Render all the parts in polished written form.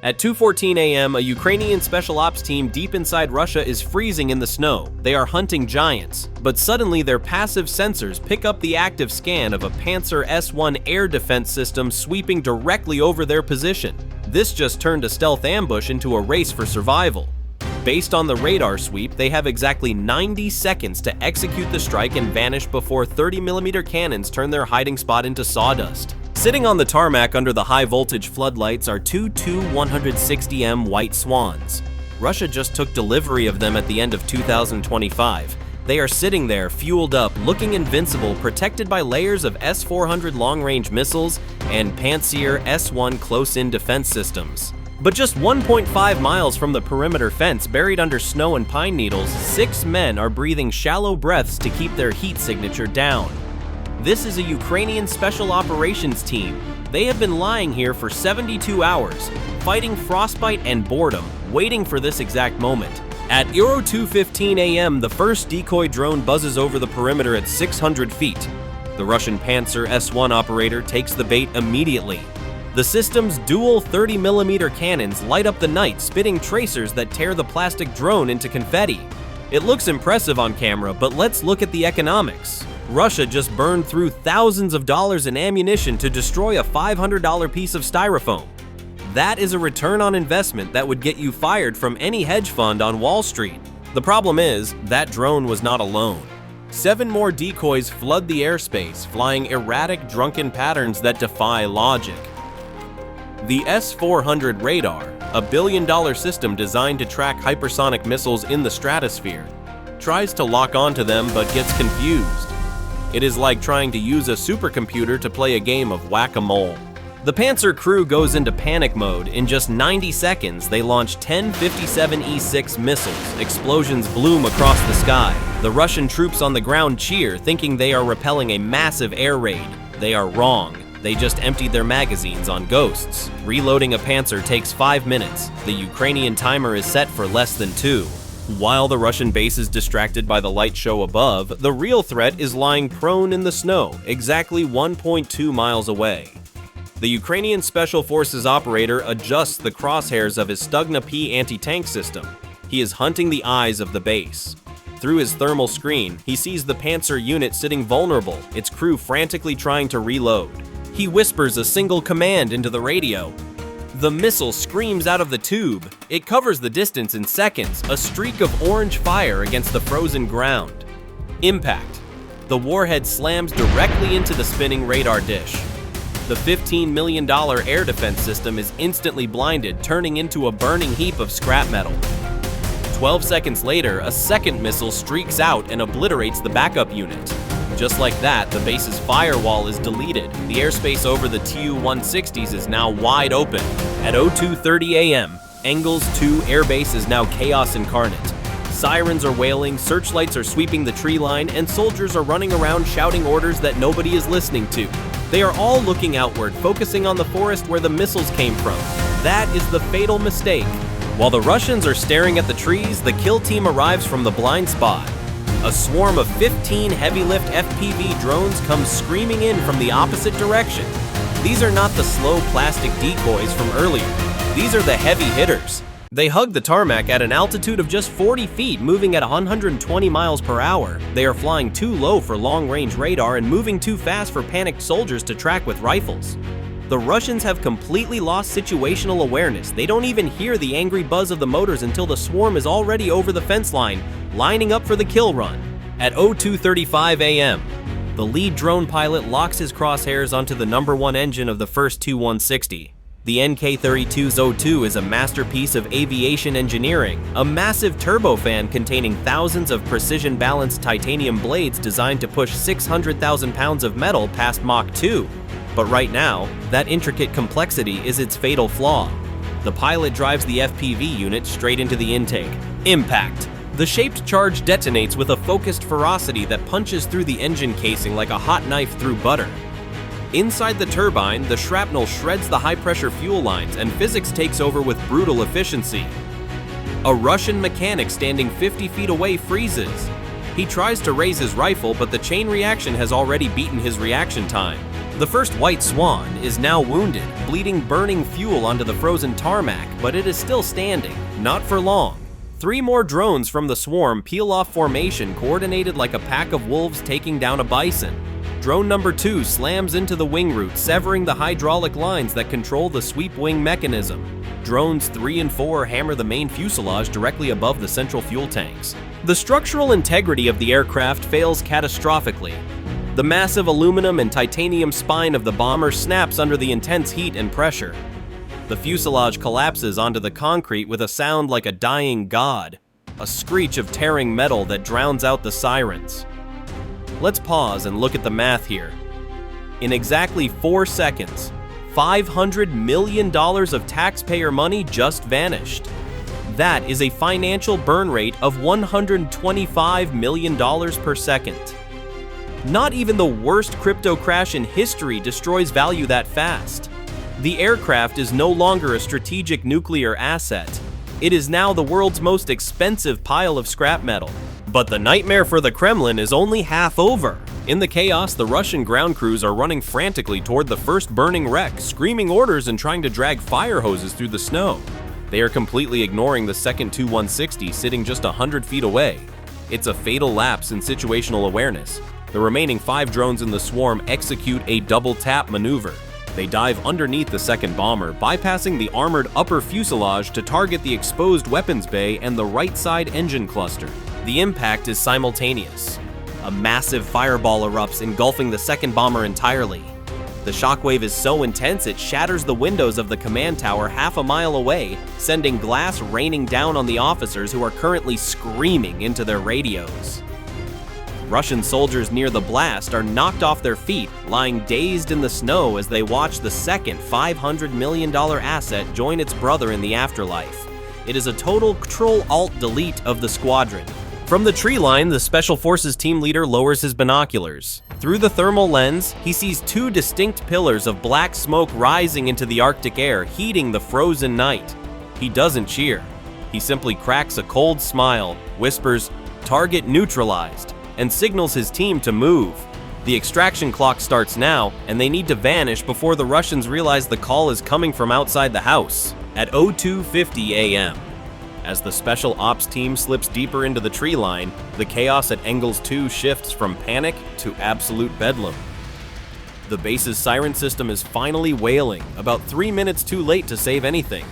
At 2:14 a.m., a Ukrainian special ops team deep inside Russia is freezing in the snow. They are hunting giants, but suddenly their passive sensors pick up the active scan of a Pantsir-S1 air defense system sweeping directly over their position. This just turned a stealth ambush into a race for survival. Based on the radar sweep, they have exactly 90 seconds to execute the strike and vanish before 30mm cannons turn their hiding spot into sawdust. Sitting on the tarmac under the high-voltage floodlights are two Tu-160M white Swans. Russia just took delivery of them at the end of 2025. They are sitting there, fueled up, looking invincible, protected by layers of S-400 long-range missiles and Pantsir-S1 close-in defense systems. But just 1.5 miles from the perimeter fence, buried under snow and pine needles, 6 men are breathing shallow breaths to keep their heat signature down. This is a Ukrainian special operations team. They have been lying here for 72 hours, fighting frostbite and boredom, waiting for this exact moment. At 2:15 a.m., the first decoy drone buzzes over the perimeter at 600 feet. The Russian Pantsir-S1 operator takes the bait immediately. The system's dual 30mm cannons light up the night, spitting tracers that tear the plastic drone into confetti. It looks impressive on camera, but let's look at the economics. Russia just burned through thousands of dollars in ammunition to destroy a $500 piece of styrofoam. That is a return on investment that would get you fired from any hedge fund on Wall Street. The problem is, that drone was not alone. 7 more decoys flood the airspace, flying erratic, drunken patterns that defy logic. The S-400 radar, a billion-dollar system designed to track hypersonic missiles in the stratosphere, tries to lock onto them but gets confused. It is like trying to use a supercomputer to play a game of whack-a-mole. The Pantsir crew goes into panic mode. In just 90 seconds, they launch 10 57E6 missiles. Explosions bloom across the sky. The Russian troops on the ground cheer, thinking they are repelling a massive air raid. They are wrong. They just emptied their magazines on ghosts. Reloading a Pantsir takes 5 minutes. The Ukrainian timer is set for less than 2. While the Russian base is distracted by the light show above, the real threat is lying prone in the snow, exactly 1.2 miles away. The Ukrainian Special Forces operator adjusts the crosshairs of his Stugna-P anti-tank system. He is hunting the eyes of the base. Through his thermal screen, he sees the Pantsir unit sitting vulnerable, its crew frantically trying to reload. He whispers a single command into the radio. The missile screams out of the tube. It covers the distance in seconds, a streak of orange fire against the frozen ground. Impact. The warhead slams directly into the spinning radar dish. The $15 million air defense system is instantly blinded, turning into a burning heap of scrap metal. 12 seconds later, a second missile streaks out and obliterates the backup unit. Just like that, the base's firewall is deleted. The airspace over the Tu-160s is now wide open. At 02:30 a.m., Engels 2 airbase is now chaos incarnate. Sirens are wailing, searchlights are sweeping the tree line, and soldiers are running around shouting orders that nobody is listening to. They are all looking outward, focusing on the forest where the missiles came from. That is the fatal mistake. While the Russians are staring at the trees, the kill team arrives from the blind spot. A swarm of 15 heavy-lift FPV drones comes screaming in from the opposite direction. These are not the slow plastic decoys from earlier. These are the heavy hitters. They hug the tarmac at an altitude of just 40 feet, moving at 120 miles per hour. They are flying too low for long-range radar and moving too fast for panicked soldiers to track with rifles. The Russians have completely lost situational awareness. They don't even hear the angry buzz of the motors until the swarm is already over the fence line, lining up for the kill run. At 02:35 a.m., the lead drone pilot locks his crosshairs onto the #1 engine of the first Tu-160. The NK-32's-02 is a masterpiece of aviation engineering, a massive turbofan containing thousands of precision-balanced titanium blades designed to push 600,000 pounds of metal past Mach 2. But right now, that intricate complexity is its fatal flaw. The pilot drives the FPV unit straight into the intake. Impact. The shaped charge detonates with a focused ferocity that punches through the engine casing like a hot knife through butter. Inside the turbine, the shrapnel shreds the high-pressure fuel lines, and physics takes over with brutal efficiency. A Russian mechanic standing 50 feet away freezes. He tries to raise his rifle, but the chain reaction has already beaten his reaction time. The first white Swan is now wounded, bleeding burning fuel onto the frozen tarmac, but it is still standing. Not for long. 3 more drones from the swarm peel off formation, coordinated like a pack of wolves taking down a bison. Drone number 2 slams into the wing root, severing the hydraulic lines that control the sweep wing mechanism. Drones 3 and 4 hammer the main fuselage directly above the central fuel tanks. The structural integrity of the aircraft fails catastrophically. The massive aluminum and titanium spine of the bomber snaps under the intense heat and pressure. The fuselage collapses onto the concrete with a sound like a dying god, a screech of tearing metal that drowns out the sirens. Let's pause and look at the math here. In exactly 4 seconds, $500 million of taxpayer money just vanished. That is a financial burn rate of $125 million per second. Not even the worst crypto crash in history destroys value that fast. The aircraft is no longer a strategic nuclear asset. It is now the world's most expensive pile of scrap metal. But the nightmare for the Kremlin is only half over. In the chaos, the Russian ground crews are running frantically toward the first burning wreck, screaming orders and trying to drag fire hoses through the snow. They are completely ignoring the second Tu-160 sitting just 100 feet away. It's a fatal lapse in situational awareness. The remaining 5 drones in the swarm execute a double tap maneuver. They dive underneath the second bomber, bypassing the armored upper fuselage to target the exposed weapons bay and the right side engine cluster. The impact is simultaneous. A massive fireball erupts, engulfing the second bomber entirely. The shockwave is so intense it shatters the windows of the command tower half a mile away, sending glass raining down on the officers who are currently screaming into their radios. Russian soldiers near the blast are knocked off their feet, lying dazed in the snow as they watch the second $500 million asset join its brother in the afterlife. It is a total Control-Alt-Delete of the squadron. From the tree line, the Special Forces team leader lowers his binoculars. Through the thermal lens, he sees 2 distinct pillars of black smoke rising into the Arctic air, heating the frozen night. He doesn't cheer. He simply cracks a cold smile, whispers, "Target neutralized," and signals his team to move. The extraction clock starts now, and they need to vanish before the Russians realize the call is coming from outside the house at 02:50 a.m. As the Special Ops team slips deeper into the tree line, the chaos at Engels 2 shifts from panic to absolute bedlam. The base's siren system is finally wailing, about 3 minutes too late to save anything.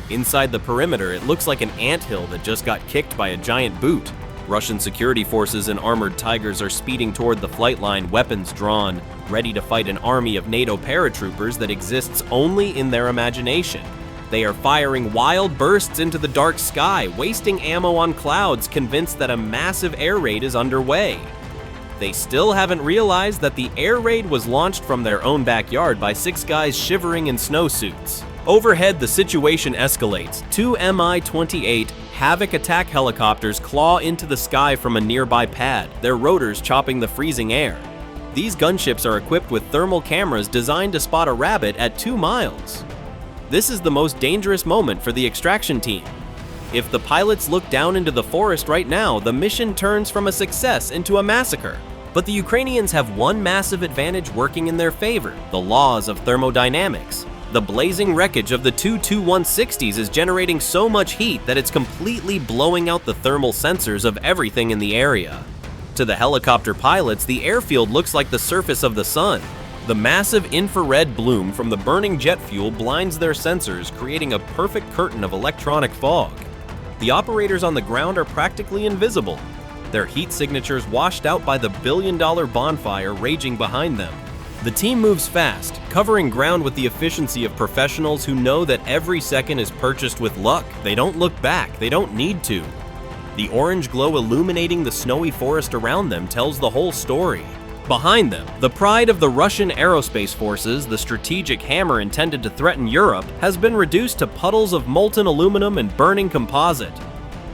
Inside the perimeter, it looks like an anthill that just got kicked by a giant boot. Russian security forces and armored tigers are speeding toward the flight line, weapons drawn, ready to fight an army of NATO paratroopers that exists only in their imagination. They are firing wild bursts into the dark sky, wasting ammo on clouds, convinced that a massive air raid is underway. They still haven't realized that the air raid was launched from their own backyard by 6 guys shivering in snowsuits. Overhead, the situation escalates. 2 Mi-28 Havoc attack helicopters claw into the sky from a nearby pad, their rotors chopping the freezing air. These gunships are equipped with thermal cameras designed to spot a rabbit at 2 miles. This is the most dangerous moment for the extraction team. If the pilots look down into the forest right now, the mission turns from a success into a massacre. But the Ukrainians have one massive advantage working in their favor: the laws of thermodynamics. The blazing wreckage of the 2 Tu-160s is generating so much heat that it's completely blowing out the thermal sensors of everything in the area. To the helicopter pilots, the airfield looks like the surface of the sun. The massive infrared bloom from the burning jet fuel blinds their sensors, creating a perfect curtain of electronic fog. The operators on the ground are practically invisible, their heat signatures washed out by the billion-dollar bonfire raging behind them. The team moves fast, covering ground with the efficiency of professionals who know that every second is purchased with luck. They don't look back, they don't need to. The orange glow illuminating the snowy forest around them tells the whole story. Behind them, the pride of the Russian aerospace forces, the strategic hammer intended to threaten Europe, has been reduced to puddles of molten aluminum and burning composite.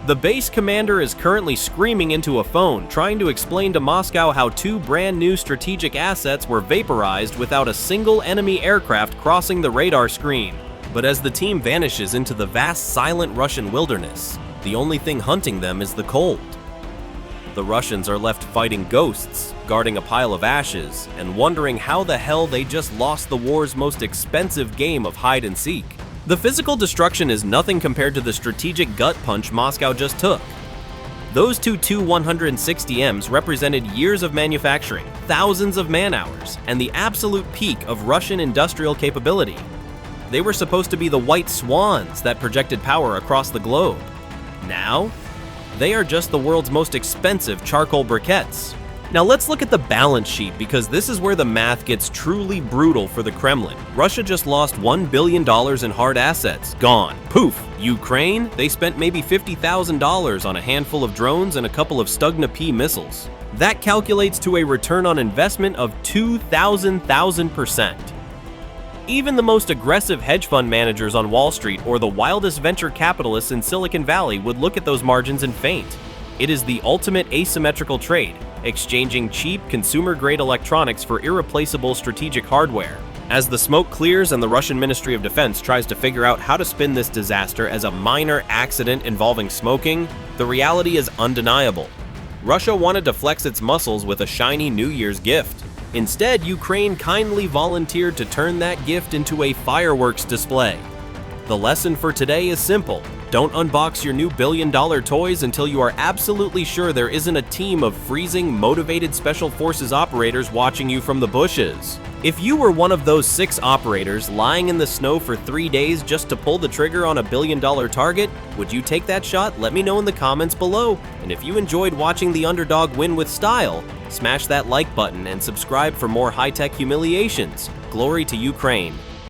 The base commander is currently screaming into a phone, trying to explain to Moscow how 2 brand new strategic assets were vaporized without a single enemy aircraft crossing the radar screen. But as the team vanishes into the vast, silent Russian wilderness, the only thing hunting them is the cold. The Russians are left fighting ghosts, guarding a pile of ashes, and wondering how the hell they just lost the war's most expensive game of hide and seek. The physical destruction is nothing compared to the strategic gut punch Moscow just took. Those two Tu-160s represented years of manufacturing, thousands of man-hours, and the absolute peak of Russian industrial capability. They were supposed to be the white swans that projected power across the globe. Now, they are just the world's most expensive charcoal briquettes. Now let's look at the balance sheet, because this is where the math gets truly brutal for the Kremlin. Russia just lost $1 billion in hard assets. Gone. Poof. Ukraine? They spent maybe $50,000 on a handful of drones and a couple of Stugna-P missiles. That calculates to a return on investment of 2,000%. Even the most aggressive hedge fund managers on Wall Street or the wildest venture capitalists in Silicon Valley would look at those margins and faint. It is the ultimate asymmetrical trade, exchanging cheap, consumer-grade electronics for irreplaceable strategic hardware. As the smoke clears and the Russian Ministry of Defense tries to figure out how to spin this disaster as a minor accident involving smoking, the reality is undeniable. Russia wanted to flex its muscles with a shiny New Year's gift. Instead, Ukraine kindly volunteered to turn that gift into a fireworks display. The lesson for today is simple. Don't unbox your new billion-dollar toys until you are absolutely sure there isn't a team of freezing, motivated Special Forces operators watching you from the bushes. If you were one of those 6 operators lying in the snow for 3 days just to pull the trigger on a billion-dollar target, would you take that shot? Let me know in the comments below. And if you enjoyed watching the underdog win with style, smash that like button and subscribe for more high-tech humiliations. Glory to Ukraine.